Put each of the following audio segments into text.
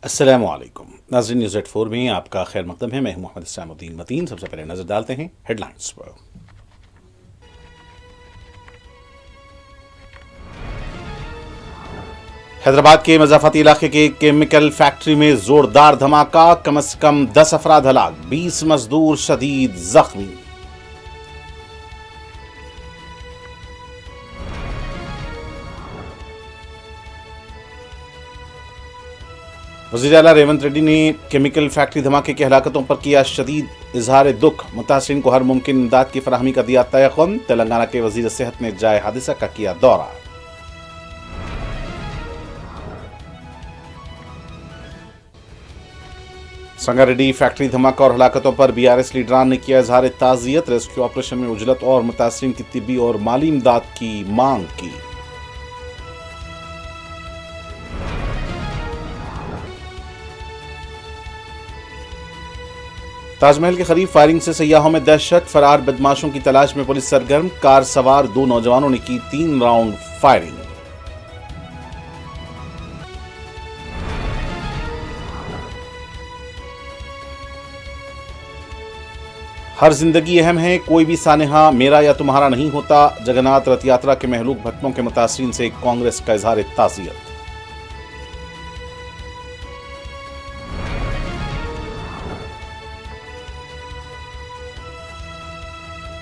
अस्सलामुअलैकुम नाज़रीन, news eight 4 में आपका खैर मकदम है। मैं मोहम्मद इस्लामुद्दीन मतीन। सबसे पहले नजर डालते हैं हेडलाइंस पर। हैदराबाद के मजाफती इलाके के केमिकल फैक्ट्री में जोरदार धमाका, कम से कम 10 अफराद हलाक, 20 मजदूर शदीद जख्मी। वज़ीर आला रेवंत रेड्डी ने केमिकल फैक्ट्री धमाके की हलाकतों पर किया शदीद इजहार दुख, मुतासिरीन को हर मुमकिन इमदाद की फराहमी का दिया तयक़ुन। तेलंगाना के वज़ीर सेहत ने जाए हादसा का किया दौरा। संगारेड्डी फैक्ट्री धमाका और हलाकतों पर बीआरएस लीडरान ने किया इजहार ताज़ियत, रेस्क्यू ऑपरेशन में उजलत और मुतासिरीन की तिब्बी और माली इमदाद की मांग की। ताजमहल के करीब फायरिंग से सयाहों में दहशत, फरार बदमाशों की तलाश में पुलिस सरगर्म, कार सवार 2 नौजवानों ने की 3 राउंड फायरिंग। हर जिंदगी अहम है, कोई भी सानेहा मेरा या तुम्हारा नहीं होता। जगन्नाथ रथ यात्रा के महलूक भक्तों के मुतासरीन से कांग्रेस का इजहार ताज़ियत।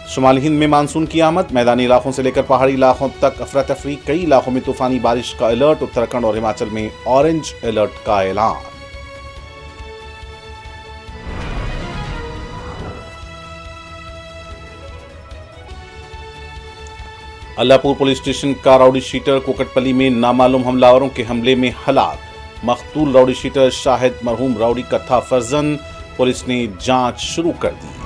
शुमाली हिंद में मानसून की आमद, मैदानी इलाकों से लेकर पहाड़ी इलाकों तक अफरा तफरी, कई इलाकों में तूफानी बारिश का अलर्ट, उत्तराखंड और हिमाचल में ऑरेंज अलर्ट का ऐलान। अल्लाहपुर पुलिस स्टेशन का राउडी शीटर कोकटपल्ली में नामालूम हमलावरों के हमले में हलाक, मकतूल राउडी शीटर शाहिद मरहूम राउडी का था फर्जन। पुलिस ने जांच शुरू कर दी।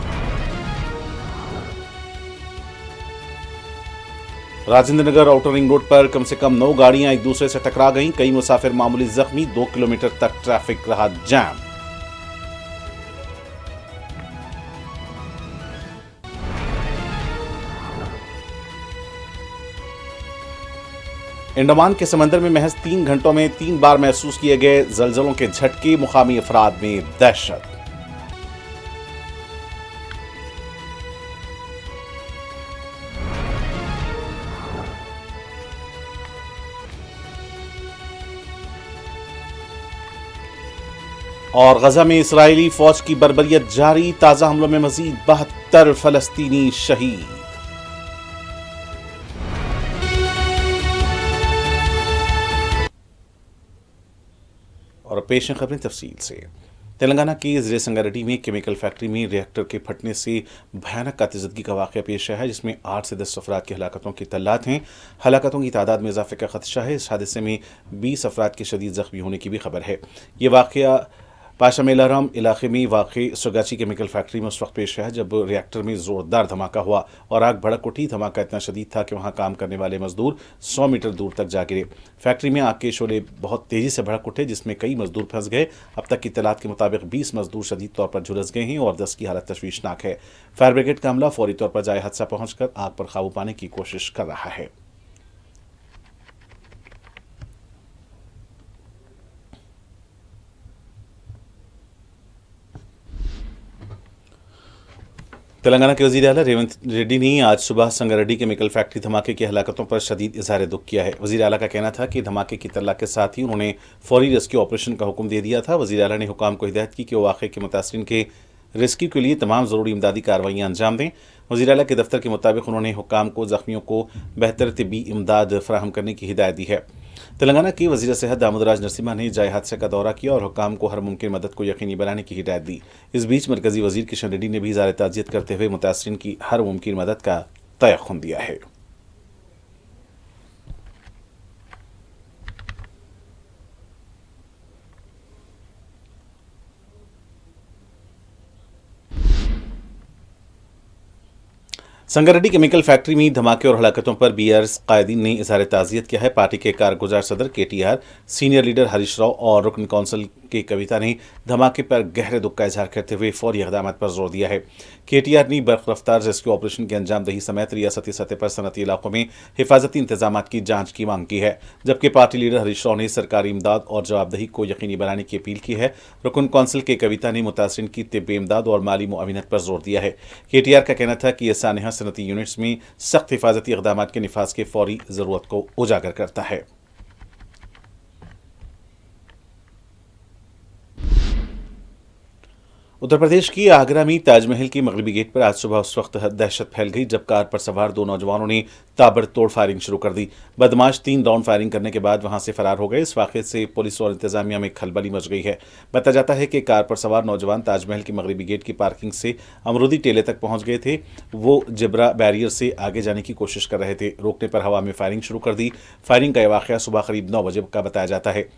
Rajendra Nagar outer ring road पर कम से कम 9 गाड़ियां एक दूसरे से टकरा गईं, कई मुसाफिर मामूली जख्मी, 2 किलोमीटर तक ट्रैफिक रहा जाम। अंडमान के समंदर में महज 3 घंटों में 3 बार महसूस किए गए जलजलों के झटके, मुकामी अफराद में दहशत। और गजा में इसराइली फौज की बर्बरियत जारी, ताजा हमलों में मजीद 72 फलस्तीनी शहीद। और पेश हैं खबरें तफसील से। तेलंगाना के ज़िले संगारेड्डी में केमिकल फैक्ट्री में रिएक्टर के फटने से भयानक कातिज़दगी का वाक़या पेश आया है, जिसमें 8 से 10 अफराद की हलाकतों की तल्लात हैं। हलाकतों की तादाद में इजाफे का खदशा है। इस हादसे में 20 अफराद के शदीद ज़ख्मी होने की भी खबर है। ये वाक़या पाशा मेलाराम इलाके में वाक़ई सुगाची केमिकल फैक्ट्री में उस वक्त पेश आया जब रिएक्टर में ज़ोरदार धमाका हुआ और आग भड़क उठी। धमाका इतना शदीद था कि वहां काम करने वाले मजदूर 100 मीटर दूर तक जा गिरे। फैक्ट्री में आग के शोले बहुत तेज़ी से भड़क उठे, जिसमें कई मजदूर फंस गए। अब तक की इत्तलात के मुताबिक 20 मजदूर शदीद तौर पर झुलस गए हैं और 10 की हालत तशवीशनाक है। फायर ब्रिगेड का अमला फौरी तौर पर जाए हादसा पहुंचकर आग पर काबू पाने की कोशिश कर रहा है। तेलंगाना के वज़ीर आला रेवंत रेड्डी ने आज सुबह संगारेड्डी केमिकल फैक्ट्री धमाके की हलाकतों पर शदीद इजहार दुख किया है। वज़ीर आला का कहना था कि धमाके की इत्तला के साथ ही उन्होंने फौरी रेस्क्यू ऑपरेशन का हुक्म दे दिया था। वज़ीर आला ने हुकाम को हिदायत की कि वो वाक़े के मुतासरीन के रेस्क्यू के लिए तमाम ज़रूरी इमदादी कार्रवाइयाँ अंजाम दें। वज़ीर आला के दफ्तर के मुताबिक उन्होंने हुकाम को ज़ख्मियों को बेहतर तिब्बी इमदाद फराहम करने की हिदायत दी है। तेलंगाना के वज़ीर सेहत दामोदराज नरसिम्हा ने जाए हादसे का दौरा किया और हुकाम को हर मुमकिन मदद को यकीनी बनाने की हिदायत दी। इस बीच मरकज़ी वज़ीर किशन रेड्डी ने भी इज़हार ताज़ियत करते हुए मुतासरीन की हर मुमकिन मदद का तयक़ुन दिया है। संगारेड्डी केमिकल फैक्ट्री में धमाके और हलाकतों पर बीआरएस कायदीन ने इजहार ताज़ियत किया है। पार्टी के कारगुजार सदर KTR, senior leader Harish Rao और रुकन कौंसिल की कविता ने धमाके पर गहरे दुख का इजहार करते हुए फौरी इक़दाम पर जोर दिया है। केटीआर ने बर्फ रफ्तार रेस्क्यू ऑपरेशन की अंजामदही समेत रियासती सतह पर सनती इलाकों में हिफाजती इंतजाम की जांच की मांग की है, जबकि पार्टी लीडर हरीश राव ने सरकारी इमदाद और जवाबदेही को यकीनी बनाने की अपील की है। रुकन कौंसिल के कविता ने मुतासरीन की तिब्बी इमदाद और माली मुआविनत पर जोर दिया है। केटीआर का कहना था कि यह सानहा सनती यूनिट्स में सख्त हिफाजती इक़दाम के निफाज के फौरी जरूरत को उजागर करता है। उत्तर प्रदेश की आगरा में ताजमहल की मगरबी गेट पर आज सुबह उस वक्त दहशत फैल गई जब कार पर सवार दो नौजवानों ने ताबड़तोड़ फायरिंग शुरू कर दी। बदमाश 3 राउंड फायरिंग करने के बाद वहां से फरार हो गए। इस वाक़े से पुलिस और इंतजामिया में खलबली मच गई है। बताया जाता है कि कार पर सवार नौजवान ताजमहल की मगरबी गेट की पार्किंग से अमरूदी टेले तक पहुंच गए थे। वो जिब्रा बैरियर से आगे जाने की कोशिश कर रहे थे। रोकने पर हवा में फायरिंग शुरू कर दी। फायरिंग का यह वाक़या सुबह करीब 9 बजे का बताया जाता है।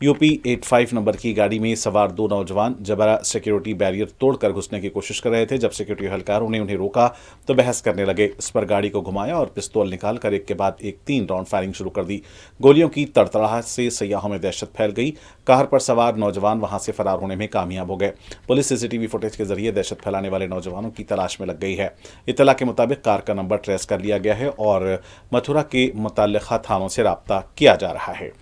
यूपी 85 नंबर की गाड़ी में सवार 2 नौजवान जबरा सिक्योरिटी बैरियर तोड़कर घुसने की कोशिश कर रहे थे। जब सिक्योरिटी एहलकारों ने उन्हें रोका तो बहस करने लगे। इस पर गाड़ी को घुमाया और पिस्तौल निकालकर एक के बाद एक 3 राउंड फायरिंग शुरू कर दी। गोलियों की तड़तड़ाहट से सयाहों में दहशत फैल गई। कार पर सवार नौजवान वहां से फरार होने में कामयाब हो गए। पुलिस सीसीटीवी फुटेज के जरिए दहशत फैलाने वाले नौजवानों की तलाश में लग गई है। इत्तला के मुताबिक कार का नंबर ट्रेस कर लिया गया है और मथुरा के मुतल्लिका थानों से राब्ता किया जा रहा है।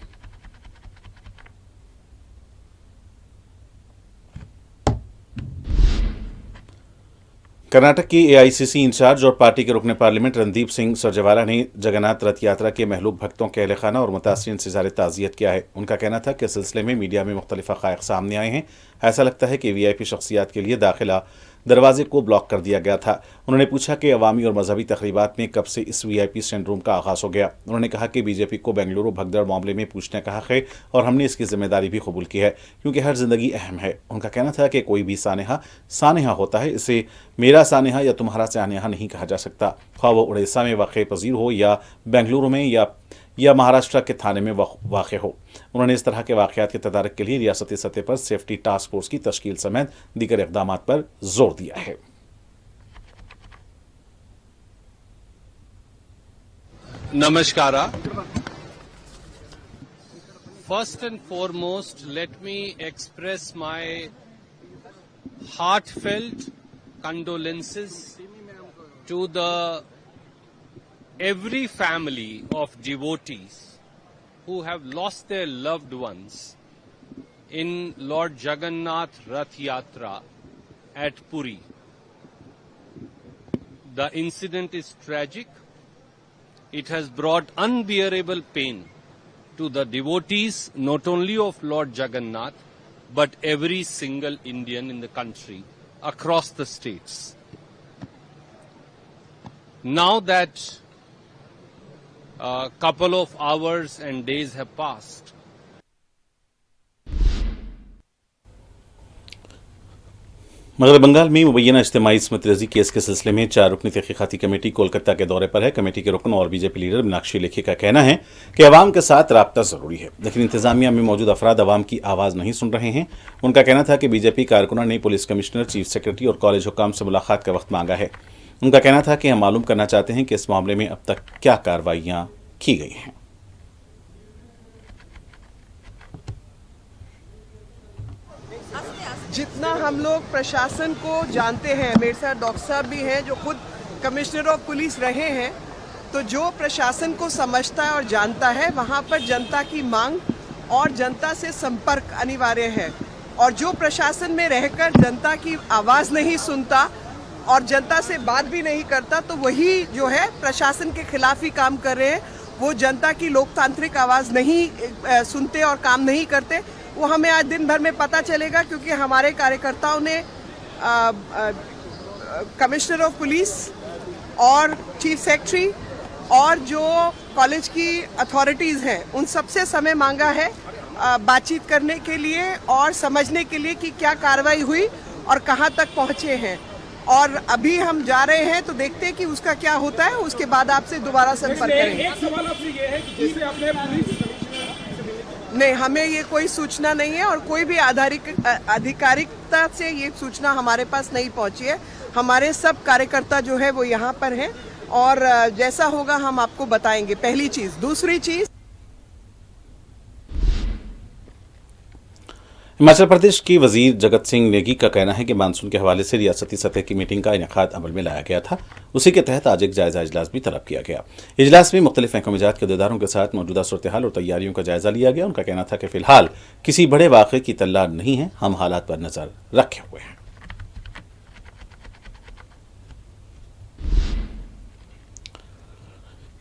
कर्नाटक की एआईसीसी इंचार्ज और पार्टी के रुकने पार्लियामेंट रणदीप सिंह सुरजेवाला ने जगन्नाथ रथ यात्रा के महलूक भक्तों के अहल खाना और मुतासरीन से इज़हार ताज़ियत किया है। उनका कहना था कि इस सिलसिले में मीडिया में मुख्तलिफ हक़ाइक़ सामने आए हैं। ऐसा लगता है कि वीआईपी शख्सियात के लिए दाखिला दरवाजे को ब्लॉक कर दिया गया था। उन्होंने पूछा कि अवामी और मजहबी तकरीबात में कब से इस वीआईपी सिंड्रोम का आगाज़ हो गया। उन्होंने कहा कि बीजेपी को बेंगलुरु भगदड़ मामले में पूछने का हक़ है और हमने इसकी जिम्मेदारी भी कबूल की है, क्योंकि हर जिंदगी अहम है। उनका कहना था कि कोई भी सानहा होता है, इसे मेरा सानहा या तुम्हारा सानहा नहीं कहा जा सकता, ख्वाह वो उड़ीसा में वाक़ पजीर हो या बेंगलुरु में या महाराष्ट्र के थाने में वाक़ हो। उन्होंने इस तरह के वाक़यात के तदारक के लिए रियासती सतह पर सेफ्टी टास्क फोर्स की तश्कील समेत दीगर इक़दाम पर जोर दिया है। Namaskara. First and foremost, let me express my heartfelt condolences to every family of devotees who have lost their loved ones in Lord Jagannath Rath Yatra at Puri. The incident is tragic. It has brought unbearable pain to the devotees not only of Lord Jagannath but every single Indian in the country across the states. Now that a couple of hours and days have passed, मगर बंगाल में मुबैना इज्तिमाई इस्मत रजी case के सिलसिले में 4 रुकनी तहकीकाती committee Kolkata के दौरे पर है। कमेटी के रुकन और बीजेपी लीडर मीनाक्षी लेखी का कहना है कि अवाम के साथ राब्ता जरूरी है, लेकिन इंतजामिया में मौजूद अफराद अवाम की आवाज़ नहीं सुन रहे हैं। उनका कहना था कि बीजेपी कारकुनों ने पुलिस कमिश्नर, चीफ सेक्रेटरी और कॉलेज हुकाम से मुलाकात का वक्त मांगा है। उनका कहना था कि हम मालूम करना चाहते हैं कि इस मामले में अब तक क्या कार्रवाइयाँ की गई हैं। जितना हम लोग प्रशासन को जानते हैं, मेरे साथ डॉक्टर साहब भी हैं जो खुद कमिश्नर ऑफ पुलिस रहे हैं, तो जो प्रशासन को समझता है और जानता है, वहाँ पर जनता की मांग और जनता से संपर्क अनिवार्य है। और जो प्रशासन में रहकर जनता की आवाज़ नहीं सुनता और जनता से बात भी नहीं करता, तो वही जो है प्रशासन के खिलाफ ही काम कर रहे हैं। वो जनता की लोकतांत्रिक आवाज़ नहीं सुनते और काम नहीं करते। वो हमें आज दिन भर में पता चलेगा, क्योंकि हमारे कार्यकर्ताओं ने कमिश्नर ऑफ पुलिस और चीफ सेक्रेटरी और जो कॉलेज की अथॉरिटीज़ हैं उन सबसे समय मांगा है बातचीत करने के लिए और समझने के लिए कि क्या कार्रवाई हुई और कहां तक पहुंचे हैं। और अभी हम जा रहे हैं तो देखते हैं कि उसका क्या होता है, उसके बाद आपसे दोबारा संपर्क करेंगे। एक सवाल आपसे ये है कि जैसे आपने पुलिस नहीं, हमें ये कोई सूचना नहीं है और कोई भी आधिकारिकता से ये सूचना हमारे पास नहीं पहुंची है। हमारे सब कार्यकर्ता जो है वो यहाँ पर हैं और जैसा होगा हम आपको बताएंगे। पहली चीज। दूसरी चीज, हिमाचल प्रदेश के वजीर जगत सिंह नेगी का कहना है कि मानसून के हवाले से रियासती सतह की मीटिंग का इनेकाद अमल में लाया गया था। उसी के तहत आज एक जायजा इजलास भी तलब किया गया। इजलास में मुख्तलिफ महकमा जात के अहदेदारों के साथ मौजूदा सूरत हाल और तैयारियों का जायजा लिया गया। उनका कहना था कि फिलहाल किसी बड़े वाक़े की तल्ला नहीं है, हम हालात पर नजर रखे हुए हैं।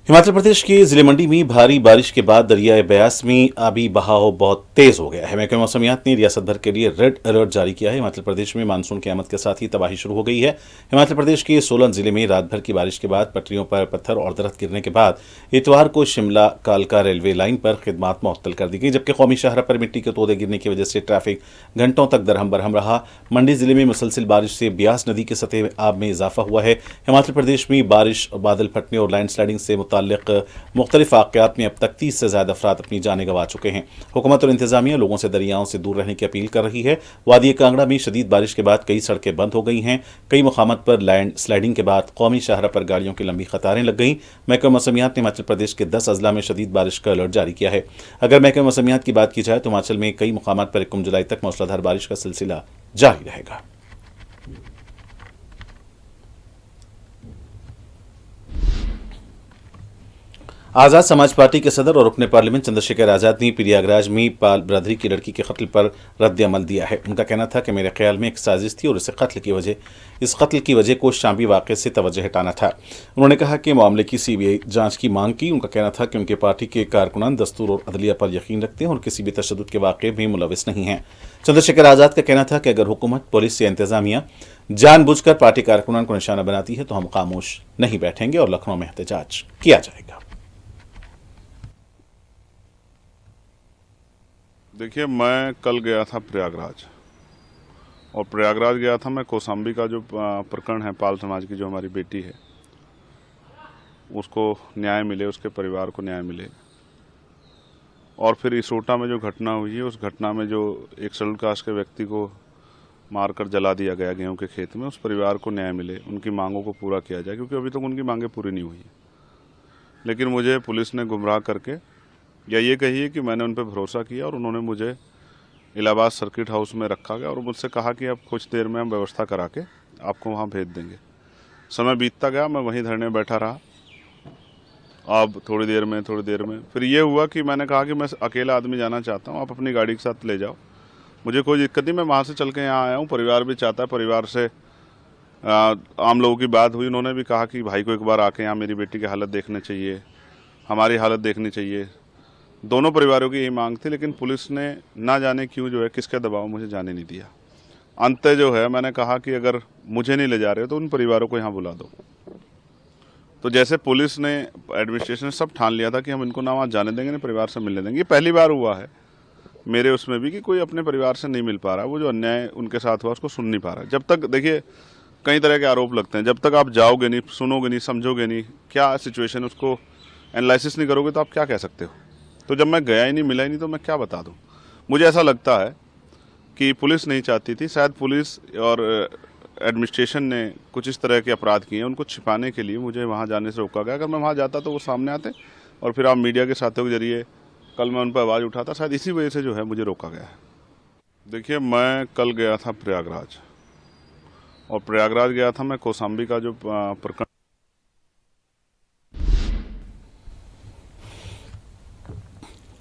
हिमाचल प्रदेश के जिले मंडी में भारी बारिश के बाद दरियाए ब्यास में आबी बहाव बहुत तेज हो गया है। महकमा मौसमियात ने रियासत भर के लिए रेड अलर्ट जारी किया है। हिमाचल प्रदेश में मानसून की आमद के साथ ही तबाही शुरू हो गई है। हिमाचल प्रदेश के सोलन जिले में रात भर की बारिश के बाद पटरियों पर पत्थर और दरख्त गिरने के बाद इतवार को शिमला कालका रेलवे लाइन पर खिदमात मुअत्तल कर दी गई, जबकि कौमी शाहरा पर मिट्टी के तोदे गिरने की वजह से ट्रैफिक घंटों तक दरहम बरहम रहा। मंडी जिले में मुसलसिल बारिश से ब्यास नदी के सतह आब में इजाफा हुआ है। हिमाचल प्रदेश में बारिश, बादल फटने और लैंड स्लाइडिंग से मुताल्लिक मुख्तलिफ वाक़यात में अब तक 30 से ज्यादा अफराद अपनी जानें गंवा चुके हैं। हुकूमत और इंतजामिया लोगों से दरियाओं से दूर रहने की अपील कर रही है। वादी कांगड़ा में शदीद बारिश के बाद कई सड़कें बंद हो गई हैं। कई मुकामात पर लैंड स्लाइडिंग के बाद कौमी शाहरा पर गाड़ियों की लंबी कतारें लग गईं। महकमा मौसमियात ने हिमाचल प्रदेश के 10 अजला में शदीद बारिश का अलर्ट जारी किया है। अगर महकमा मौसमियात की बात की जाए तो हिमाचल में कई मुकामात पर 1 जुलाई तक मूसलाधार बारिश का सिलसिला जारी रहेगा। आजाद समाज पार्टी के सदर और रुकने पार्लियामेंट चंद्रशेखर आजाद ने प्रयागराज में पाल बरादरी की लड़की के कत्ल पर रद्द अमल दिया है। उनका कहना था कि मेरे ख्याल में एक साजिश थी और इस कत्ल की वजह को शामी वाक़े से तवज्जो हटाना था। उन्होंने कहा कि मामले की सीबीआई जांच की मांग की। उनका कहना था कि उनके पार्टी के कारकुनान दस्तूर और अदलिया पर यकीन रखते हैं और किसी भी तशद्दुद के वाक़े में मुलविस नहीं हैं। चंद्रशेखर आजाद का कहना था कि अगर हुकूमत, पुलिस या इंतजामिया जानबूझकर पार्टी कारकुनान को निशाना बनाती है तो हम खामोश नहीं बैठेंगे और लखनऊ में एहतजाज किया जाएगा। देखिए, मैं कल गया था प्रयागराज, और प्रयागराज गया था मैं कौसाम्बी का जो प्रकरण है, पाल समाज की जो हमारी बेटी है, उसको न्याय मिले, उसके परिवार को न्याय मिले। और फिर इसोटा में जो घटना हुई है, उस घटना में जो एक शेड्यूल कास्ट के व्यक्ति को मारकर जला दिया गया गेहूं के खेत में, उस परिवार को न्याय मिले, उनकी मांगों को पूरा किया जाए, क्योंकि अभी तक उनकी मांगें पूरी नहीं हुई है। लेकिन मुझे पुलिस ने गुमराह करके, या ये कहिए कि मैंने उन पर भरोसा किया और उन्होंने मुझे इलाहाबाद सर्किट हाउस में रखा गया और मुझसे कहा कि अब कुछ देर में हम व्यवस्था करा के आपको वहाँ भेज देंगे। समय बीतता गया, मैं वहीं धरने बैठा रहा। अब थोड़ी देर में फिर ये हुआ कि मैंने कहा कि मैं अकेला आदमी जाना चाहता हूँ, आप अपनी गाड़ी के साथ ले जाओ, मुझे कोई दिक्कत नहीं, मैं वहाँ से चल के यहाँ आया हूँ। परिवार भी चाहता है, परिवार से आम लोगों की बात हुई, उन्होंने भी कहा कि भाई को एक बार आके यहाँ मेरी बेटी की हालत देखनी चाहिए, हमारी हालत देखनी चाहिए। दोनों परिवारों की यही मांग थी, लेकिन पुलिस ने ना जाने क्यों जो है, किसके दबाव, मुझे जाने नहीं दिया। अंत जो है, मैंने कहा कि अगर मुझे नहीं ले जा रहे तो उन परिवारों को यहाँ बुला दो। तो जैसे पुलिस ने, एडमिनिस्ट्रेशन ने सब ठान लिया था कि हम इनको ना वहाँ जाने देंगे, ना परिवार से मिलने देंगे। ये पहली बार हुआ है मेरे उसमें भी कि कोई अपने परिवार से नहीं मिल पा रहा, वो जो अन्याय उनके साथ हुआ उसको सुन नहीं पा रहा। जब तक, देखिए, कई तरह के आरोप लगते हैं, जब तक आप जाओगे नहीं, सुनोगे नहीं, समझोगे नहीं क्या सिचुएशन, उसको एनालिसिस नहीं करोगे तो आप क्या कह सकते हो। तो जब मैं गया ही नहीं, मिला ही नहीं, तो मैं क्या बता दूं। मुझे ऐसा लगता है कि पुलिस नहीं चाहती थी, शायद पुलिस और एडमिनिस्ट्रेशन ने कुछ इस तरह के अपराध किए हैं, उनको छिपाने के लिए मुझे वहां जाने से रोका गया। अगर मैं वहां जाता तो वो सामने आते और फिर आप मीडिया के साथियों के जरिए कल मैं उन पर आवाज़ उठाता, शायद इसी वजह से जो है मुझे रोका गया है। देखिए, मैं कल गया था प्रयागराज, और प्रयागराज गया था मैं कौसाम्बी का जो प्रकरण।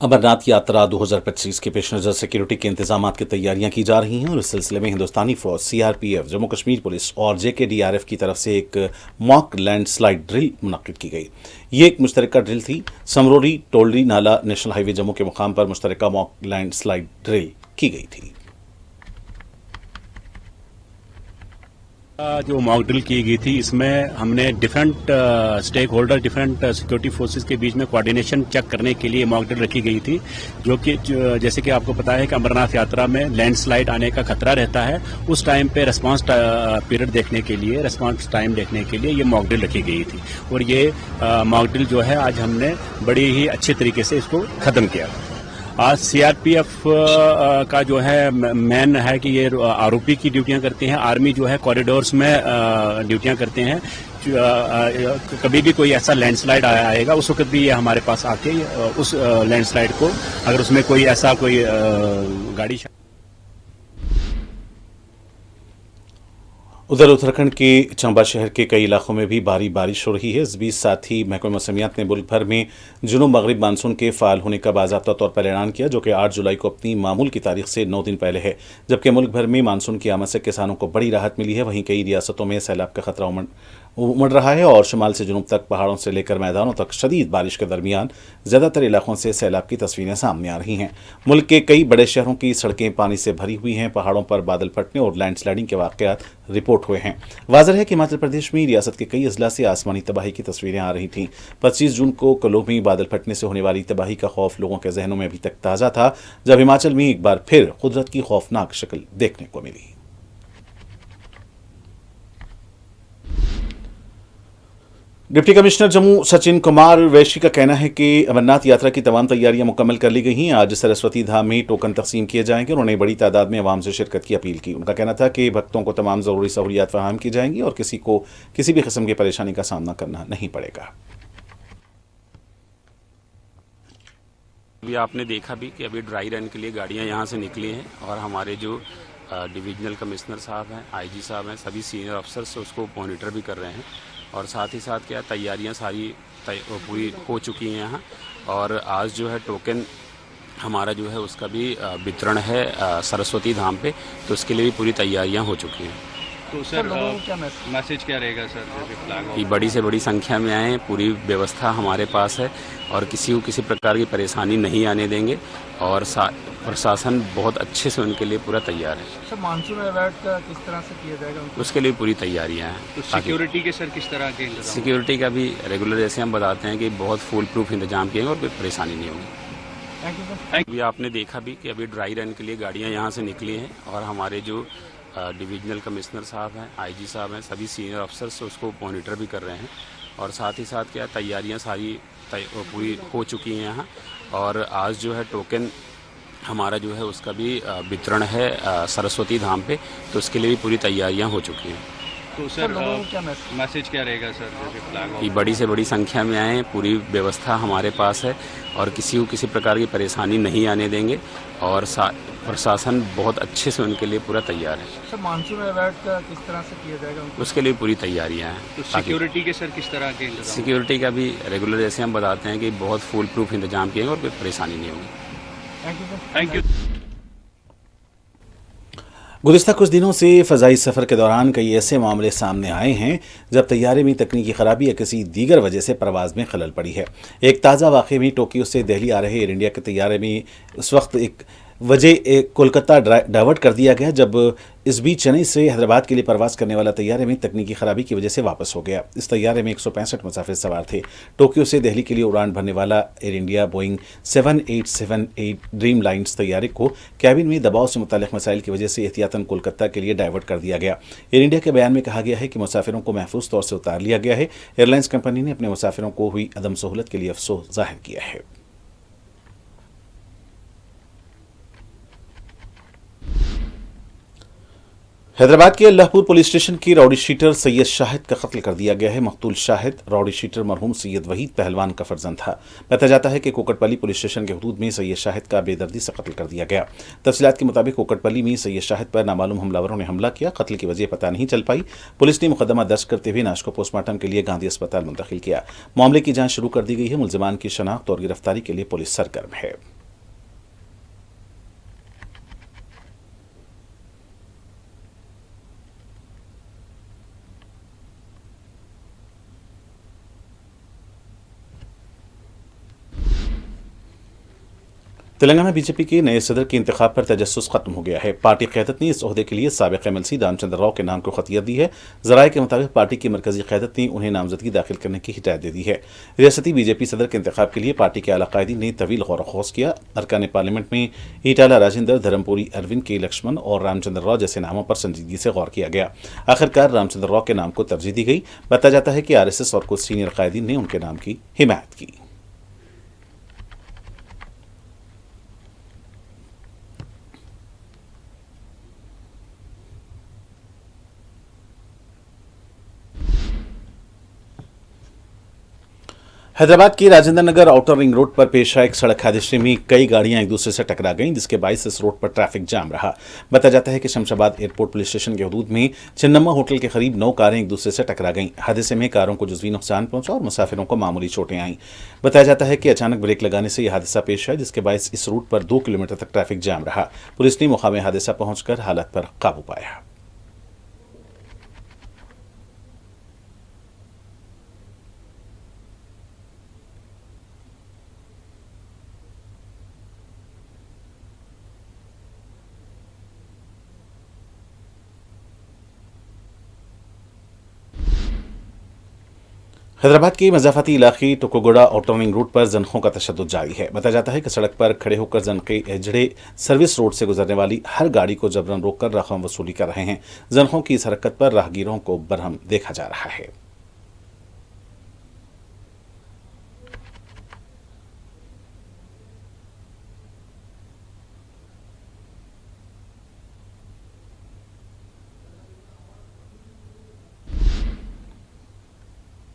अमरनाथ यात्रा 2025 के पेश नज़र सिक्योरिटी के इंतजाम की तैयारियां की जा रही हैं और इस सिलसिले में हिंदुस्तानी फौज, सीआरपीएफ, जम्मू कश्मीर पुलिस और जेकेडीआरएफ की तरफ से एक मॉक लैंडस्लाइड ड्रिल मुनक्किद की गई। ये एक मुश्तरका ड्रिल थी। समरोरी टोलरी नाला नेशनल हाईवे जम्मू के मुकाम पर मुश्तरका मॉक लैंडस्लाइड ड्रिल की गई थी। जो मॉक ड्रिल की गई थी, इसमें हमने different stake holder, different security forces के बीच में कोऑर्डिनेशन चेक करने के लिए मॉक ड्रिल रखी गई थी। जो कि जैसे कि आपको पता है कि अमरनाथ यात्रा में लैंडस्लाइड आने का खतरा रहता है, उस टाइम पे रेस्पॉन्स पीरियड देखने के लिए, रेस्पॉन्स टाइम देखने के लिए ये मॉक ड्रिल रखी गई थी। और ये मॉक ड्रिल जो है आज हमने बड़ी ही अच्छे तरीके से इसको खत्म किया। आज सीआरपीएफ का जो है मैन है कि ये आरओपी की ड्यूटियां करते हैं, आर्मी जो है कॉरिडोर्स में ड्यूटियां करते हैं। कभी भी कोई ऐसा लैंडस्लाइड आएगा उस वक्त भी ये हमारे पास आके उस लैंडस्लाइड को, अगर उसमें कोई ऐसा कोई गाड़ी। उधर उत्तराखंड के चंबा शहर के कई इलाकों में भी भारी बारिश हो रही है। इस बीच साथ ही महकमा मौसमियात ने मुल्क भर में जुनूब मगरिब मानसून के फाल होने का बाज़ाब्ता तौर पर ऐलान किया, जो कि 8 जुलाई को अपनी मामूल की तारीख से 9 दिन पहले है। जबकि मुल्क भर में मानसून की आमद से किसानों को बड़ी राहत मिली है, वहीं कई रियासतों में सैलाब का खतरा उमड़ रहा है और शुमाल से जुनूब तक, पहाड़ों से लेकर मैदानों तक शदीद बारिश के दरमियान ज़्यादातर इलाकों से सैलाब की तस्वीरें सामने आ रही हैं। मुल्क के कई बड़े शहरों की सड़कें पानी से भरी हुई हैं, पहाड़ों पर बादल फटने और लैंडस्लाइडिंग के वाक़यात रिपोर्ट हुए हैं। वाज़ेह है कि हिमाचल प्रदेश में रियासत के कई अजला से आसमानी तबाही की तस्वीरें आ रही थीं। 25 जून को कुल्लू में बादल फटने से होने वाली तबाही का खौफ लोगों के जहनों में अभी तक ताज़ा था, जब हिमाचल में एक बार फिर कुदरत की खौफनाक शक्ल देखने को मिली। डिप्टी कमिश्नर जम्मू सचिन कुमार वैशी का कहना है कि अमरनाथ यात्रा की तमाम तैयारियां मुकम्मल कर ली गई हैं। आज सरस्वती धाम में टोकन तकसीम किए जाएंगे। उन्होंने बड़ी तादाद में अवाम से शिरकत की अपील की। उनका कहना था कि भक्तों को तमाम ज़रूरी सहूलियात फराहम की जाएंगी और किसी को किसी भी किस्म की परेशानी का सामना करना नहीं पड़ेगा। अभी आपने देखा भी कि अभी ड्राई रन के लिए गाड़ियां यहां से निकली हैं और हमारे जो डिविजनल कमिश्नर साहब हैं, आईजी साहब हैं, सभी सीनियर अफसर्स उसको मॉनिटर भी कर रहे हैं और साथ ही साथ क्या तैयारियां सारी पूरी हो चुकी हैं यहाँ। और आज जो है टोकन हमारा जो है उसका भी वितरण है सरस्वती धाम पे, तो उसके लिए भी पूरी तैयारियां हो चुकी हैं। तो सर क्या मैसेज क्या रहेगा सर, जैसे फ्लैग कि बड़ी से बड़ी संख्या में आए, पूरी व्यवस्था हमारे पास है और किसी को किसी प्रकार की परेशानी नहीं आने देंगे और प्रशासन बहुत अच्छे से उनके लिए पूरा तैयार है। सर मानसून अलर्ट का किस तरह से किया जाएगा? उसके लिए पूरी तैयारियां हैं। तो सिक्योरिटी के सर किस तरह के इंतजाम? सिक्योरिटी का भी रेगुलर जैसे हम बताते हैं कि बहुत फुल प्रूफ इंतजाम किए और कोई परेशानी नहीं होगी। Thank you sir. अभी आपने देखा भी कि अभी ड्राई रन के लिए गाड़ियां यहाँ से निकली हैं और हमारे जो डिविजनल कमिश्नर साहब हैं, आईजी साहब हैं, सभी सीनियर अफसर्स उसको मॉनिटर भी कर रहे हैं और साथ ही साथ क्या तैयारियां सारी पूरी हो चुकी हैं यहाँ। और आज जो है टोकन हमारा जो है उसका भी वितरण है सरस्वती धाम पे, तो उसके लिए भी पूरी तैयारियां हो चुकी हैं। तो सर क्या मैसेज क्या रहेगा सर, जैसे फ्लैग कि बड़ी से बड़ी संख्या में आए, पूरी व्यवस्था हमारे पास है और किसी को किसी प्रकार की परेशानी नहीं आने देंगे और प्रशासन बहुत अच्छे से उनके लिए पूरा तैयार है। सर मानसून अलर्ट का किस तरह से किया जाएगा? उसके लिए पूरी तैयारियां हैं। तो सिक्योरिटी के सर किस तरह के इंतजाम? सिक्योरिटी का भी रेगुलर जैसे हम बताते हैं कि बहुत फुल प्रूफ इंतजाम किए और कोई परेशानी नहीं होगी। Thank you sir. Thank you. गुज़िश्ता कुछ दिनों से फ़ज़ाई सफ़र के दौरान कई ऐसे मामले सामने आए हैं जब तैयारे में तकनीकी ख़राबी या किसी दीगर वजह से परवाज़ में खलल पड़ी है। एक ताज़ा वाक़े में टोक्यो से दिल्ली आ रहे एयर इंडिया के तैयारे में उस वक्त एक कोलकाता डाइवर्ट कर दिया गया जब इस बीच चेन्नई से हैदराबाद के लिए परवास करने वाला तैयारे में तकनीकी खराबी की वजह से वापस हो गया। इस तैयारे में 165 मुसाफिर सवार थे। टोक्यो से दिल्ली के लिए उड़ान भरने वाला air India Boeing 7878 dream lines तैयारे को कैबिन में दबाव से मुताल्लिक़ मसाइल की वजह से एहतियातन कोलकाता के लिए डाइवर्ट कर दिया गया। एयर इंडिया के बयान में कहा गया है कि मुसाफिरों को महफूज तौर से उतार लिया गया है। एयरलाइंस कंपनी ने अपने मुसाफिरों को हुई अदम सहूलत के लिए अफसोस जाहिर किया है। हैदराबाद के अल्लाहपुर पुलिस स्टेशन की राउडी शीटर सैयद शाहिद का कत्ल कर दिया गया है। मकतूल शाहिद राउडी शीटर मरहूम सैयद वहीद पहलवान का फर्जंद था। बताया जाता है कि कोकटपल्ली पुलिस स्टेशन के हदूद में सैयद शाहिद का बेदर्दी से कत्ल कर दिया गया। तफसीलात के मुताबिक कोकटपल्ली में सैयद शाहिद पर नामालूम हमलावरों ने हमला किया। कत्ल की वजह पता नहीं चल पाई। पुलिस ने मुकदमा दर्ज करते हुए लाश को पोस्टमार्टम के लिए गांधी अस्पताल मुंतकिल किया। मामले की जाँच शुरू कर दी गई है। मुलजिमान की शनाख्त और गिरफ्तारी के लिए पुलिस सरगर्म है। तेलंगाना बीजेपी के नए सदर के इंतखाब पर तजस्सुस खत्म हो गया है। पार्टी क़यादत ने इस ओहदे के लिए साबिक़ एमएलसी रामचंद्र राव के नाम को खतियत दी है। ज़राए के मुताबिक पार्टी की मरकजी क़यादत ने उन्हें नामजदगी दाखिल करने की हिदायत दे दी है। रियासती बीजेपी सदर के इंतखाब के लिए पार्टी के आला कायदीन ने तवील गौर खोज किया। अरकान पार्लियामेंट में ईटाला राजेंद्र, धर्मपुरी अरविंद के लक्ष्मण और रामचंद्र राव जैसे नामों पर संजीदगी से गौर किया गया। आखिरकार रामचंद्र राव के नाम को तरजीह दी गई। बताया जाता है कि RSS और कुछ सीनियर कायदीन ने उनके नाम की हिमायत की। हैदराबाद के Rajendra Nagar outer ring road पर पेश आए एक सड़क हादसे में कई गाड़ियां एक दूसरे से टकरा गईं, जिसके बायस इस रोड पर ट्रैफिक जाम रहा। बताया जाता है कि शमशाबाद एयरपोर्ट पुलिस स्टेशन के हदूद में चिन्नम्मा होटल के करीब 9 कारें एक दूसरे से टकरा गईं। हादसे में कारों को जुज़वी नुकसान पहुंचा और मुसाफिरों को मामूली चोटें आईं। बताया जाता है कि अचानक ब्रेक लगाने से यह हादसा पेश आया, जिसके बायस इस रूट पर 2 किलोमीटर तक ट्रैफिक जाम रहा। पुलिस ने मुकामे हादसा पहुंचकर हालत पर काबू पाया। हैदराबाद के मजाफती इलाके टोकोगोड़ा आउटर रिंग रोड पर जनखों का तशद्दुद जारी है। बताया जाता है कि सड़क पर खड़े होकर जनखे एजड़े सर्विस रोड से गुजरने वाली हर गाड़ी को जबरन रोककर रकम वसूली कर रहे हैं। जनखों की इस हरकत पर राहगीरों को बरहम देखा जा रहा है।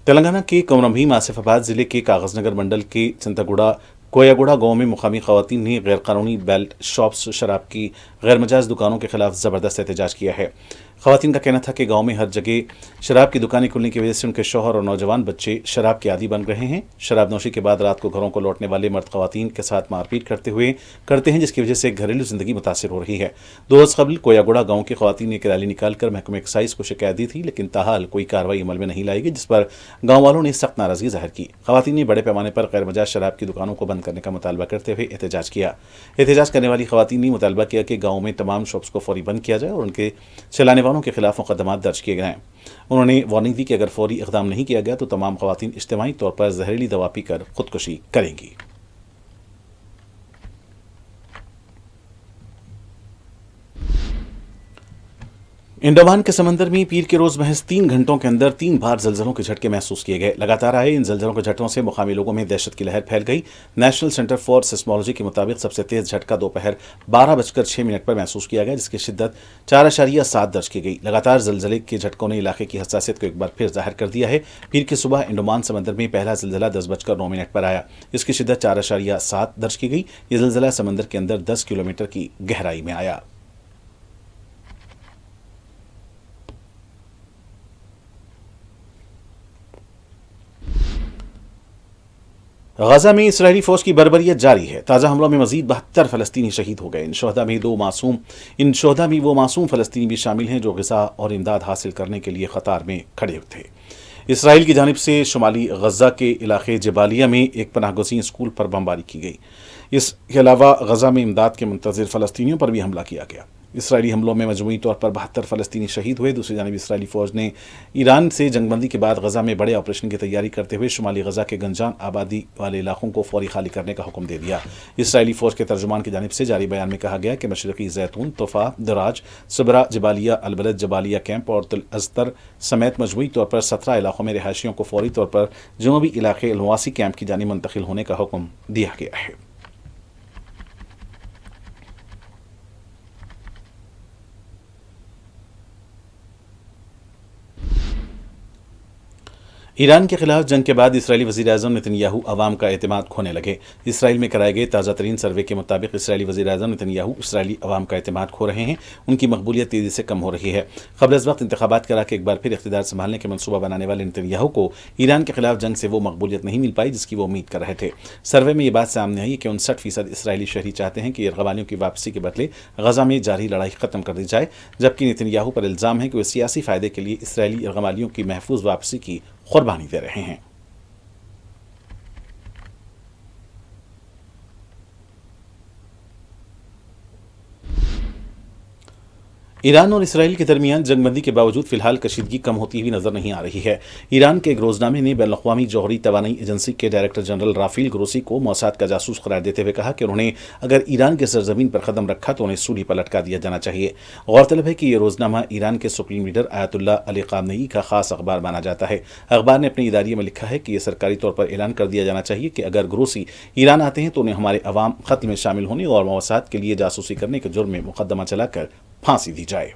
तेलंगाना के कमरभीम आसिफाबाद जिले के कागजनगर मंडल के चिंतागुड़ा कोयागुड़ा गांव में मुकामी खवातीन ने गैरकानूनी बेल्ट शॉप्स शराब की गैरमजाज दुकानों के खिलाफ जबरदस्त एहतजाज किया है। खवातीन का कहना था कि गांव में हर जगह शराब की दुकानें खुलने की वजह से उनके शौहर और नौजवान बच्चे शराब के आदी बन रहे हैं। शराब नौशी के बाद रात को घरों को लौटने वाले मर्द खवातीन के साथ मारपीट करते हैं, जिसकी वजह से घरेलू जिंदगी मुतासिर हो रही है। 2 रोज कबल कोयागुड़ा गांव की खवातीन ने एक रैली निकालकर महकमे एक्साइज को शिकायत दी थी, लेकिन ताहाल कोई कार्रवाई अमल में नहीं लाई गई, जिस पर गाँव वालों ने सख्त नाराजगी जाहिर की। खवातीन ने बड़े पैमाने पर गैरमजाज शराब की दुकानों को बंद करने का मुतालबा करते हुए एहतजाज किया। एहतजाज करने वाली खवातीन ने मुतालबा किया कि गाँव में तमाम शॉप्स को फौरी बंद किया जाए और उनके चलाने वालों के खिलाफ मुकदमा दर्ज किए गए। उन्होंने वार्निंग दी कि अगर फौरी इक़दाम नहीं किया गया तो तमाम खवातीन इज्तिमाई तौर पर जहरीली दवा पीकर खुदकुशी करेंगी। अंडमान के समंदर में पीर के रोज महज 3 घंटों के अंदर 3 बार जलजलों के झटके महसूस किए गए। लगातार आए इन जलजलों के झटकों से मुकामी लोगों में दहशत की लहर फैल गई। नेशनल सेंटर फॉर सिस्मोलॉजी के मुताबिक सबसे तेज झटका दोपहर 12:06 पर महसूस किया गया, जिसकी शिद्दत 4.7 दर्ज की गई। लगातार जलजले के झटकों ने इलाके की हसासियत को एक बार फिर जाहिर कर दिया है। पीर की सुबह अंडमान समंदर में पहला जलजला 10:09 पर आया। इसकी शिद्दत 4.7 दर्ज की गई। यह जलजला समंदर के अंदर 10 किलोमीटर की गहराई में आया। गजा में इसराइली फौज की बर्बरियत जारी है। ताज़ा हमलों में मजीद 72 फलस्तीनी शहीद हो गए। इन शोहदा में वो मासूम फलस्तीनी भी शामिल हैं जो ग़िज़ा और इमदाद हासिल करने के लिए क़तार में खड़े थे। इसराइल की जानिब से शुमाली गजा के इलाके जबालिया में एक पनाहगज़ीन स्कूल पर बमबारी की गई। इसके अलावा गजा में इमदाद के मुंतज़िर फ़लस्तीनियों पर भी हमला किया गया। इसराइली हमलों में मजमूई तौर पर 72 फ़लस्तीनी शहीद हुए। दूसरी जानिब इसराइली फ़ौज ने ईरान से जंगबंदी के बाद गजा में बड़े ऑपरेशन की तैयारी करते हुए शुमाली गजा के गंजान आबादी वाले इलाकों को फौरी खाली करने का हुक्म दे दिया। इसराइली फ़ौज के तर्जुमान की जानिब से जारी बयान में कहा गया कि मशरक़ी जैतून, तोफ़ा, दराज, सबरा, जबालिया, अलबलद, जबालिया कैंप और तुल अज़तर समेत मजमूई तौर पर 17 इलाकों में रिहायशियों को फौरी तौर पर जनूबी इलाके अलवासी कैंप की जानिब मुंतकिल होने का हुक्म दिया गया है। ईरान के खिलाफ जंग के बाद इसराइली वज़ीर-ए-आज़म नेतन्याहू अवाम का एतमाद खोने लगे। इसराइल में कराए गए ताज़ा तरीन सर्वे के मुताबिक इसराइली वज़ीर-ए-आज़म नेतन्याहू इसराइली अवाम का एतमाद खो रहे हैं। उनकी मकबूलियत तेज़ी से कम हो रही है। क़ब्ल अज़ वक्त इंतख़ाबात करा के एक बार फिर इक़्तिदार संभालने के मनसूबा बनाने वाले नेतन्याहू को ईरान के खिलाफ जंग से वो मकबूलियत नहीं मिल पाई जिसकी वो उम्मीद कर रहे थे। सर्वे में ये बात सामने आई कि 59% इसराइली शहरी चाहते हैं कि यरग़वालियों की वापसी के बदले गजा में जारी लड़ाई ख़त्म कर दी जाए, जबकि नेतन्याहू पर इल्ज़ाम है कि वे सियासी फ़ायदे के लिए इसराइली यरग़वालियों की महफूज वापसी की कुर्बानी दे रहे हैं। ईरान और इसराइल के दरमियान जंगबंदी के बावजूद फिलहाल कशीदगी कम होती हुई नजर नहीं आ रही है। ईरान के एक रोजनामे ने बैन अक़वामी जौहरी तवानाई एजेंसी के डायरेक्टर जनरल राफेल ग्रोसी को मोसाद का जासूस करार देते हुए कहा कि उन्होंने अगर ईरान के सरजमीन पर कदम रखा तो उन्हें सूली पर लटका दिया जाना चाहिए। गौरतलब है कि यह रोजनामा ईरान के सुप्रीम लीडर आयतुल्लाह अली ख़ामनेई का खास अखबार माना जाता है। अखबार ने अपने इदारिये में लिखा है कि यह सरकारी तौर पर ऐलान कर दिया जाना चाहिए कि अगर ग्रोसी ईरान आते हैं तो उन्हें हमारे अवाम क़त्ल में शामिल होने और मोसाद के लिए जासूसी करने के जुर्म में मुकदमा चलाकर फांसी दी जाए।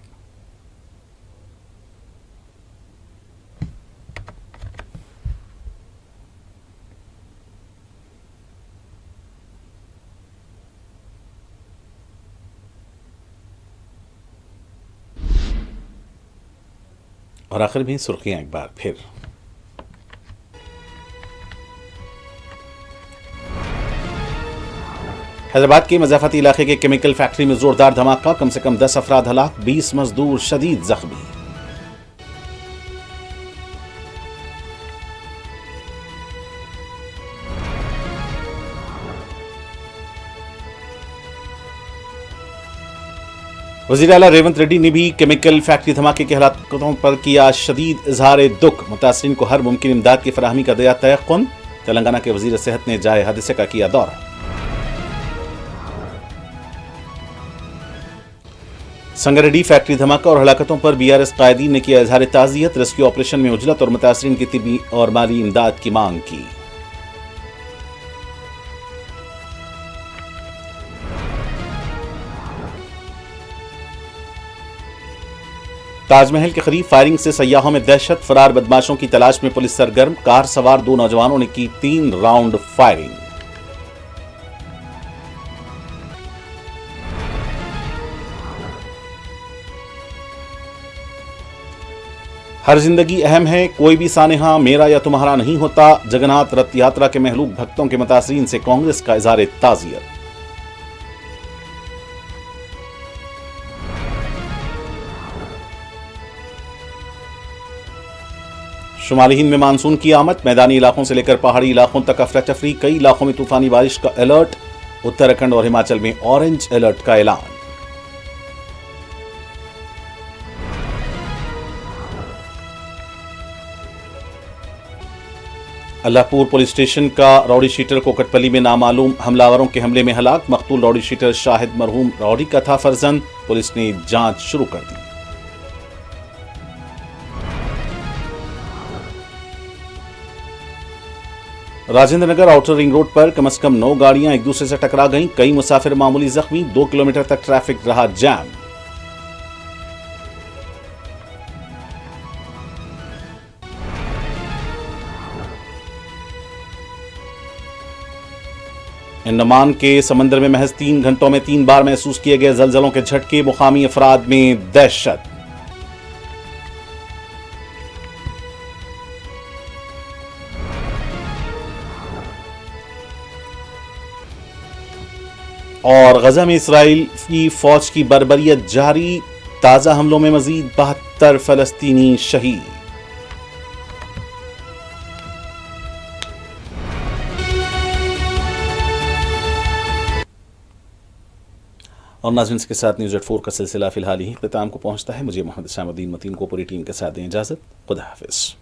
और आखिर में सुर्खियां एक बार फिर। हैदराबाद के मजाफती इलाके के केमिकल फैक्ट्री में जोरदार धमाका, कम से कम 10 अफराद हलाक, 20 मजदूर शदीद जख्मी। वज़ीर आला रेवंत रेड्डी ने भी केमिकल फैक्ट्री धमाके के हालातों पर किया शदीद इजहार दुख, मुतासरीन को हर मुमकिन इमदाद की फराहमी का दिया तयक़ुन। तेलंगाना के वज़ीर सेहत ने जाए हादसे का किया दौरा। संगारेड्डी फैक्ट्री धमाका और हलाकतों पर BRS कायदीन ने किया इजहार ताज़ियत, रेस्क्यू ऑपरेशन में उजलत और मुतासरीन की तिबी और माली इमदाद की मांग की। ताजमहल के करीब फायरिंग से सयाहों में दहशत, फरार बदमाशों की तलाश में पुलिस सरगर्म, कार सवार 2 नौजवानों ने की 3 राउंड फायरिंग। हर जिंदगी अहम है, कोई भी सानेहा मेरा या तुम्हारा नहीं होता, जगन्नाथ रथ यात्रा के महलूक भक्तों के मुतासरीन से कांग्रेस का इजहार ताज़ियत। शुमाली हिंद में मानसून की आमद, मैदानी इलाकों से लेकर पहाड़ी इलाकों तक अफरा तफरी, कई इलाकों में तूफानी बारिश का अलर्ट, उत्तराखंड और हिमाचल में ऑरेंज अलर्ट का ऐलान। अल्लाहपुर पुलिस स्टेशन का रौडी शीटर कोकटपल्ली में नामालूम हमलावरों के हमले में हलाक, मकतूल रौडी शीटर शाहिद मरहूम रौडी का था फर्जंद, पुलिस ने जांच शुरू कर दी। Rajendra Nagar outer ring road पर कम से कम 9 गाड़ियां एक दूसरे से टकरा गईं, कई मुसाफिर मामूली जख्मी, 2 किलोमीटर तक ट्रैफिक रहा जाम। अंडमान के समंदर में महज 3 घंटों में 3 बार महसूस किए गए जलजलों के झटके, मुकामी अफराद में दहशत। और गजा में इसराइल की फौज की बर्बरियत जारी, ताजा हमलों में मजीद 72 फलस्तीनी शहीद। और नाज़रीन के साथ न्यूज़ 4 का सिलसिला फिलहाल ही इख्तिताम को पहुंचता है। मुझे मोहम्मद शामुद्दीन मतीन को पूरी टीम के साथ दें इजाजत। खुदा हाफिज।